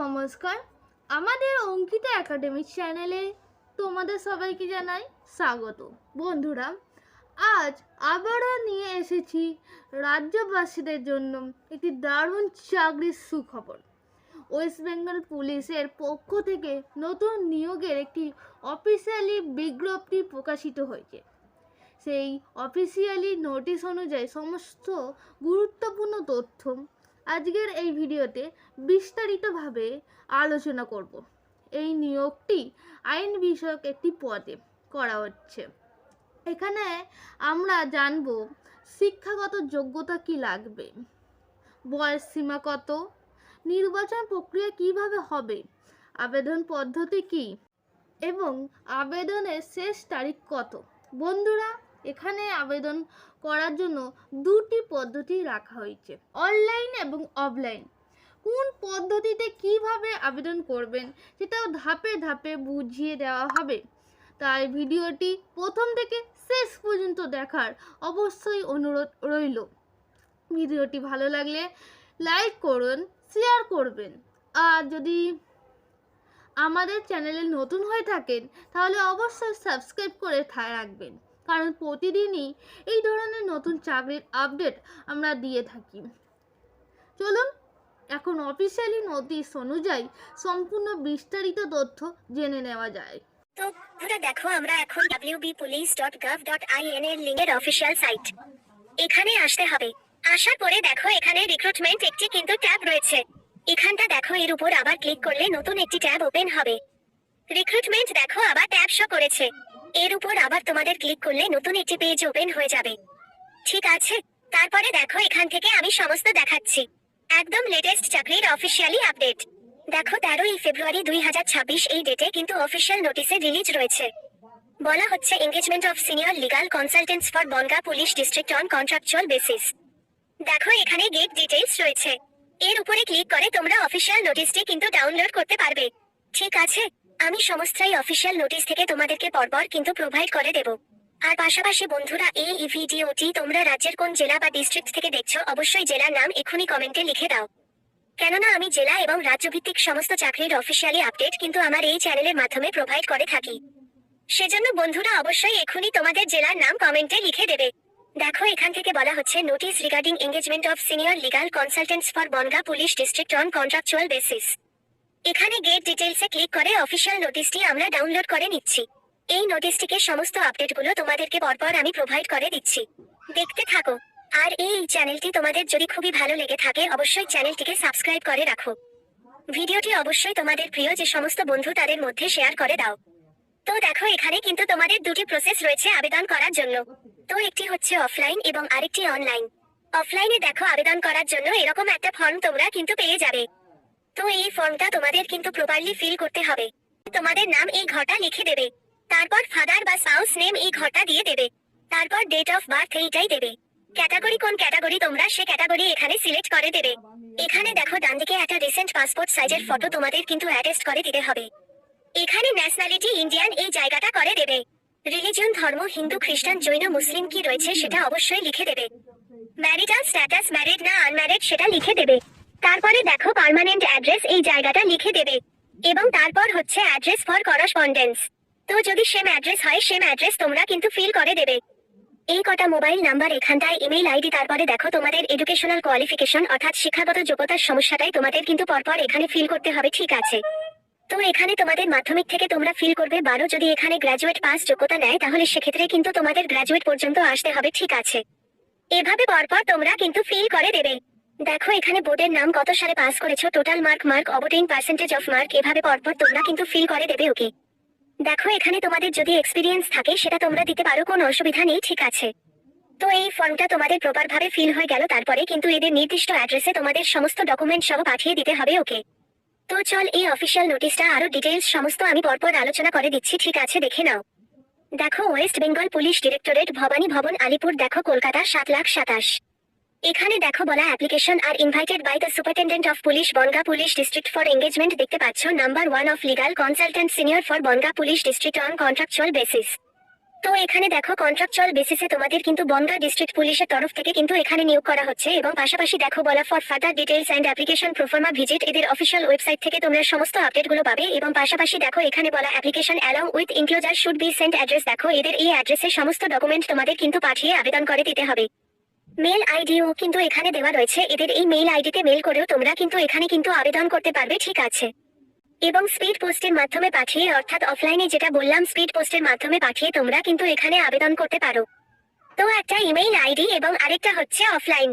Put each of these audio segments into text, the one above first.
নমস্কার, আমাদের অঙ্কিতা একাডেমি চ্যানেলে তোমাদের সবাইকে জানাই স্বাগত। বন্ধুরা, আজ আবারও নিয়ে এসেছি রাজ্যবাসীদের জন্য একটি দারুণ চাকরির সুখবর। ওয়েস্ট বেঙ্গল পুলিশের পক্ষ থেকে নতুন নিয়োগের একটি অফিসিয়ালি বিজ্ঞপ্তি প্রকাশিত হয়েছে। সেই অফিসিয়ালি নোটিশ অনুযায়ী সমস্ত গুরুত্বপূর্ণ তথ্য আজকের এই ভিডিওতে বিস্তারিতভাবে আলোচনা করব। এই নিয়োগটি আইন বিষয়ক একটি পদে করা হচ্ছে। এখানে আমরা জানব শিক্ষাগত যোগ্যতা কি লাগবে, বয়স সীমা কত, নির্বাচন প্রক্রিয়া কিভাবে হবে, আবেদন পদ্ধতি কি এবং আবেদনের শেষ তারিখ কত। বন্ধুরা, এখানে আবেদন করার জন্য দুটি পদ্ধতি রাখা হয়েছে, অনলাইন এবং অফলাইন। কোন পদ্ধতিতে কিভাবে আবেদন করবেন সেটাও ধাপে ধাপে বুঝিয়ে দেওয়া হবে, তাই ভিডিওটি প্রথম থেকে শেষ পর্যন্ত দেখার অবশ্যই অনুরোধ রইল। ভিডিওটি ভালো লাগলে লাইক করুন, শেয়ার করবেন, আর যদি আমাদের চ্যানেলে নতুন হয়ে থাকেন তাহলে অবশ্যই সাবস্ক্রাইব করে রাখবেন, কারণ প্রতিদিনই এই ধরনের নতুন চাকরির আপডেট আমরা দিয়ে থাকি। চলুন এখন অফিসিয়ালি নোটিশ অনুযায়ী সম্পূর্ণ বিস্তারিত তথ্য জেনে নেওয়া যায়। তো পুরো দেখো, আমরা এখন wbpolice.gov.in এর লিংকের অফিসিয়াল সাইট। এখানে আসতে হবে। আসার পরে দেখো এখানে রিক্রুটমেন্ট একটি কিন্তু ট্যাব রয়েছে। এখানটা দেখো, এর উপর আবার ক্লিক করলে নতুন একটি ট্যাব ওপেন হবে। রিক্রুটমেন্ট দেখো আবার ট্যাব শো করেছে। এর উপর আবার তোমাদের ক্লিক করলে নতুন একটি পেজ ওপেন হয়ে যাবে। ঠিক আছে, তারপরে দেখো এখান থেকে আমি সমস্ত দেখাচ্ছি। একদম লেটেস্ট চাকরির অফিসিয়ালি আপডেট। দেখো 13ই ফেব্রুয়ারি 2026 এই ডেটে কিন্তু অফিসিয়াল নোটিশে রিলিজ রয়েছে। বলা হচ্ছে engagement of senior legal consultants for Bongaon police district on contractual basis. দেখো এখানে গেট ডিটেইলস রয়েছে। এর উপরে ক্লিক করে তোমরা অফিসিয়াল নোটিশটি কিন্তু ডাউনলোড করতে পারবে। ঠিক আছে, আমি সমস্তই অফিসিয়াল নোটিশ থেকে তোমাদেরকে পরপর কিন্তু প্রোভাইড করে দেব। আর পাশাপাশি বন্ধুরা, এই ভিডিওটি তোমরা রাজ্যের কোন জেলা বা ডিস্ট্রিক্ট থেকে দেখছো অবশ্যই জেলার নাম এখনই কমেন্টে লিখে দাও, কেননা আমি জেলা এবং রাজ্যভিত্তিক সমস্ত চাকরির অফিসিয়ালি আপডেট কিন্তু আমার এই চ্যানেলের মাধ্যমে প্রোভাইড করে থাকি। সেজন্য বন্ধুরা অবশ্যই এখনই তোমাদের জেলার নাম কমেন্টে লিখে দেবে। দেখো এখান থেকে বলা হচ্ছে notice regarding engagement of senior legal consultants for Bongaon police district on contractual basis. এখানে গেট ডিটেইলসে ক্লিক করে অফিসিয়াল নোটিশটি আমরা ডাউনলোড করে নিচ্ছি। এই নোটিশটিকে সমস্ত আপডেটগুলো তোমাদেরকে পরপর আমি প্রোভাইড করে দিচ্ছি, দেখতে থাকো। আর এই চ্যানেলটি তোমাদের যদি খুবই ভালো লেগে থাকে অবশ্যই চ্যানেলটিকে সাবস্ক্রাইব করে রাখো। ভিডিওটি অবশ্যই তোমাদের প্রিয় যে সমস্ত বন্ধু তাদের মধ্যে শেয়ার করে দাও। তো দেখো এখানে কিন্তু তোমাদের দুটি প্রসেস রয়েছে আবেদন করার জন্য। তো একটি হচ্ছে অফলাইন এবং আরেকটি অনলাইন। অফলাইনে দেখো আবেদন করার জন্য এরকম একটা ফর্ম তোমরা কিন্তু পেয়ে যাবে। তো এই ফর্মটা তোমাদের কিন্তু প্রপারলি ফিল করতে হবে। তোমাদের নাম এই ঘরটা লিখে দেবে, তারপর ফাদার বা স্পাউস নেম এই ঘরটা দিয়ে দেবে, তারপর ডেট অফ বার্থ এইটাই দেবে। ক্যাটাগরি কোন ক্যাটাগরি তোমরা সে ক্যাটাগরি এখানে সিলেক্ট করে দেবে। এখানে দেখো ডানদিকে একটা রিসেন্ট পাসপোর্ট সাইজের ফটো তোমাদের কিন্তু অ্যাটাচ করে দিতে হবে। এখানে ন্যাশনালিটি ইন্ডিয়ান এই জায়গাটা করে দেবে। রিলিজিয়ন ধর্ম হিন্দু খ্রিস্টান জৈন মুসলিম কি রয়েছে সেটা অবশ্যই লিখে দেবে। ম্যারিটাল স্ট্যাটাস ম্যারিড না আনম্যারিড সেটা লিখে দেবে। তারপরে দেখো পার্মানেন্ট অ্যাড্রেস এই জায়গাটা লিখে দেবে, এবং তারপর হচ্ছে অ্যাড্রেস ফর করসপন্ডেন্স। তো যদি সেম অ্যাড্রেস হয় সেম অ্যাড্রেস তোমরা কিন্তু ফিল করে দেবে। এই কটা মোবাইল নাম্বার এখানটায় ইমেল আইডি, তারপরে দেখো তোমাদের এডুকেশনাল কোয়ালিফিকেশন অর্থাৎ শিক্ষাগত যোগ্যতার সমস্যাটাই তোমাদের কিন্তু পরপর এখানে ফিল করতে হবে। ঠিক আছে, তো এখানে তোমাদের মাধ্যমিক থেকে তোমরা ফিল করবে 12, যদি এখানে গ্র্যাজুয়েট পাস যোগ্যতা নেয় তাহলে সেক্ষেত্রে কিন্তু তোমাদের গ্র্যাজুয়েট পর্যন্ত আসতে হবে। ঠিক আছে, এভাবে পরপর তোমরা কিন্তু ফিল করে দেবে। দেখো এখানে বোর্ডের নাম, কত সালে পাস করেছো, total mark obtain percentage of mark, এভাবে পরপর তোমরা কিন্তু ফিল করে দেবে। ওকে, দেখো এখানে তোমাদের যদি এক্সপিরিয়েন্স থাকে সেটা তোমরা দিতে পারো, কোনো অসুবিধা নেই। ঠিক আছে, তো এই ফর্মটা তোমাদের প্রপার ভাবে ফিল হয়ে গেল। তারপরে কিন্তু এদের নির্দিষ্ট অ্যাড্রেসে তোমাদের সমস্ত ডকুমেন্ট সহ পাঠিয়ে দিতে হবে। ওকে, তো চল এই অফিসিয়াল নোটিশটা আরো ডিটেইলস সমস্ত আমি পরপর আলোচনা করে দিচ্ছি। ঠিক আছে, দেখে নাও। দেখো West Bengal police directorate, Bhabani Bhavan, Alipore, দেখো কলকাতা 7,27,000। এখানে দেখো বলা application are invited by the superintendent of police Bongaon police district for engagement. দেখতে পাচ্ছ number 1 of legal consultant senior for Bongaon police district on contractual basis. তো এখানে দেখো কন্ট্রাকচুয়াল বেসিসে তোমাদের কিন্তু বনগাঁ ডিস্ট্রিক্ট পুলিশের তরফ থেকে কিন্তু এখানে নিয়োগ করা হচ্ছে এবং পাশাপাশি দেখো বলা for further details and application proforma visit এদের অফিসিয়াল ওয়েবসাইট থেকে তোমরা সমস্ত আপডেটগুলো পাবে এবং পাশাপাশি দেখো এখানে বলা application along with enclosure should be sent address দেখো এদের এই অ্যাড্রেসে সমস্ত ডকুমেন্ট তোমাদের কিন্তু পাঠিয়ে আবেদন করে দিতে হবে। মেল আইডিও কিন্তু এখানে দেওয়া রয়েছে, এদের এই মেল আইডিতে মেল করেও তোমরা কিন্তু এখানে কিন্তু আবেদন করতে পারবে, ঠিক আছে। এবং স্পিড পোস্টের মাধ্যমে পাঠিয়ে অর্থাৎ অফলাইনে যেটা বললাম স্পিড পোস্টের মাধ্যমে পাঠিয়ে তোমরা কিন্তু এখানে আবেদন করতে পারো। তো একটা ইমেইল আইডি এবং আরেকটা হচ্ছে অফলাইন,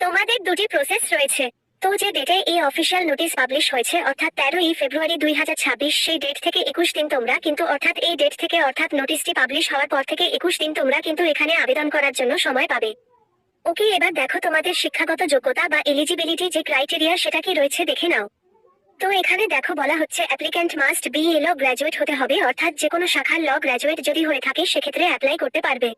তোমাদের দুটি প্রসেস রয়েছে। তো যে ডেটে এই অফিসিয়াল নোটিশ পাবলিশ হয়েছে অর্থাৎ 13ই ফেব্রুয়ারি 2026 সেই ডেট থেকে 21 দিন তোমরা কিন্তু অর্থাৎ এই ডেট থেকে অর্থাৎ নোটিশটি পাবলিশ হওয়ার পর থেকে 21 দিন তোমরা কিন্তু এখানে আবেদন করার জন্য সময় পাবে। ওকে, এবার দেখো তোমাদের শিক্ষাগত যোগ্যতা বা এলিজিবিলিটি যে ক্রাইটেরিয়া সেটা কি রয়েছে দেখে নাও। তো এখানে দেখো বলা হচ্ছে applicant must be a law graduate হতে হবে অর্থাৎ যে কোনো শাখার ল গ্র্যাজুয়েট যদি হয়ে থাকে সেক্ষেত্রে অ্যাপ্লাই করতে পারবে।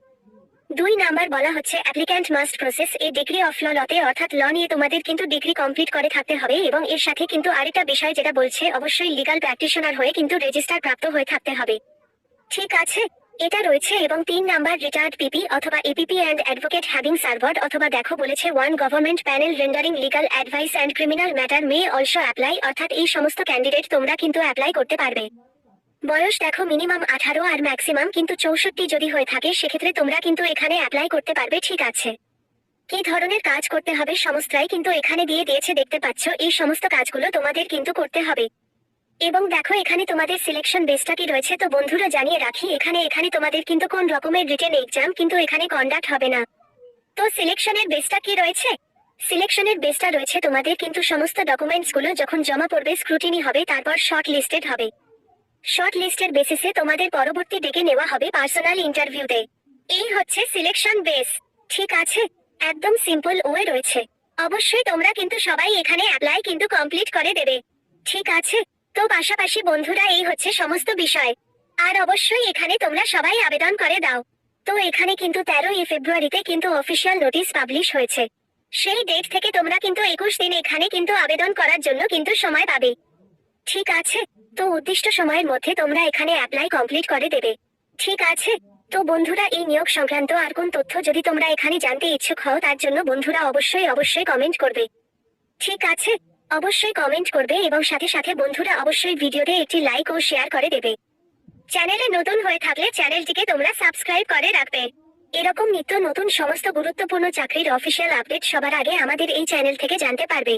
2 নাম্বার বলা হচ্ছে applicant must possess a degree of লতে অর্থাৎ ল নিয়ে তোমাদের কিন্তু ডিগ্রি কমপ্লিট করে থাকতে হবে এবং এর সাথে কিন্তু আরেকটা বিষয় যেটা বলছে অবশ্যই লিগ্যাল প্র্যাকটিশনার হয়ে কিন্তু রেজিস্টার প্রাপ্ত হয়ে থাকতে হবে, ঠিক আছে, এটা রয়েছে। এবং 3 নাম্বার রিটায়ার্ড পিপি অথবা এপিপি অ্যান্ড অ্যাডভোকেট হ্যাভিং সার্ভার্ড অথবা দেখো বলেছে 1 government panel rendering legal advice and criminal matter may also apply অর্থাৎ এই সমস্ত ক্যান্ডিডেট তোমরা কিন্তু অ্যাপ্লাই করতে পারবে। বয়স দেখো মিনিমাম 18 আর ম্যাক্সিমাম কিন্তু 64 যদি হয়ে থাকে সেক্ষেত্রে তোমরা কিন্তু এখানে অ্যাপ্লাই করতে পারবে, ঠিক আছে। কি ধরনের কাজ করতে হবে সমস্তটাই কিন্তু এখানে দিয়ে দিয়েছে, দেখতে পাচ্ছ এই সমস্ত কাজগুলো তোমাদের কিন্তু করতে হবে। এবং দেখো এখানে তোমাদের সিলেকশন বেসটা কি রয়েছে, তো বন্ধুরা জানিয়ে রাখি এখানে তোমাদের কিন্তু কোন রকমের রিটেন এক্সাম কিন্তু এখানে কন্ডাক্ট হবে না। তো সিলেকশনের বেসটা কি রয়েছে, সিলেকশনের বেসটা রয়েছে তোমাদের কিন্তু সমস্ত ডকুমেন্টস গুলো যখন জমা পড়বে স্ক্রুটিনি হবে তারপর শর্ট লিস্টেড হবে। শর্ট লিস্টের বেসিসে তোমাদের পরবর্তী ডেকে নেওয়া হবে পার্সোনাল ইন্টারভিউতে। এই হচ্ছে সিলেকশন বেস, ঠিক আছে, একদম সিম্পল ওয়ে রয়েছে। অবশ্যই তোমরা কিন্তু সবাই এখানে অ্যাপ্লাই কিন্তু কমপ্লিট করে দেবে, ঠিক আছে। তো পাশাপাশি বন্ধুরা এই হচ্ছে সমস্ত বিষয়, আর অবশ্যই এখানে তোমরা সবাই আবেদন করে দাও। তো এখানে কিন্তু 13ই ফেব্রুয়ারিতে কিন্তু অফিসিয়াল নোটিশ পাবলিশ হয়েছে, সেই ডেট থেকে তোমরা কিন্তু 21 দিন এখানে কিন্তু আবেদন করার জন্য কিন্তু সময় পাবে, ঠিক আছে। তো উদ্দিষ্ট সময়ের মধ্যে তোমরা এখানে অ্যাপ্লাই কমপ্লিট করে দেবে, ঠিক আছে। তো বন্ধুরা এই নিয়োগ সংক্রান্ত আর কোন তথ্য যদি তোমরা এখানে জানতে ইচ্ছুক হও তার জন্য বন্ধুরা অবশ্যই কমেন্ট করবে, ঠিক আছে, অবশ্যই কমেন্ট করবে এবং সাথে সাথে বন্ধুরা অবশ্যই ভিডিওতে একটি লাইক ও শেয়ার করে দেবে। চ্যানেলে নতুন হয়ে থাকলে চ্যানেলটিকে তোমরা সাবস্ক্রাইব করে রাখবে। এরকম নিত্য নতুন সমস্ত গুরুত্বপূর্ণ চাকরির অফিসিয়াল আপডেট সবার আগে আমাদের এই চ্যানেল থেকে জানতে পারবে।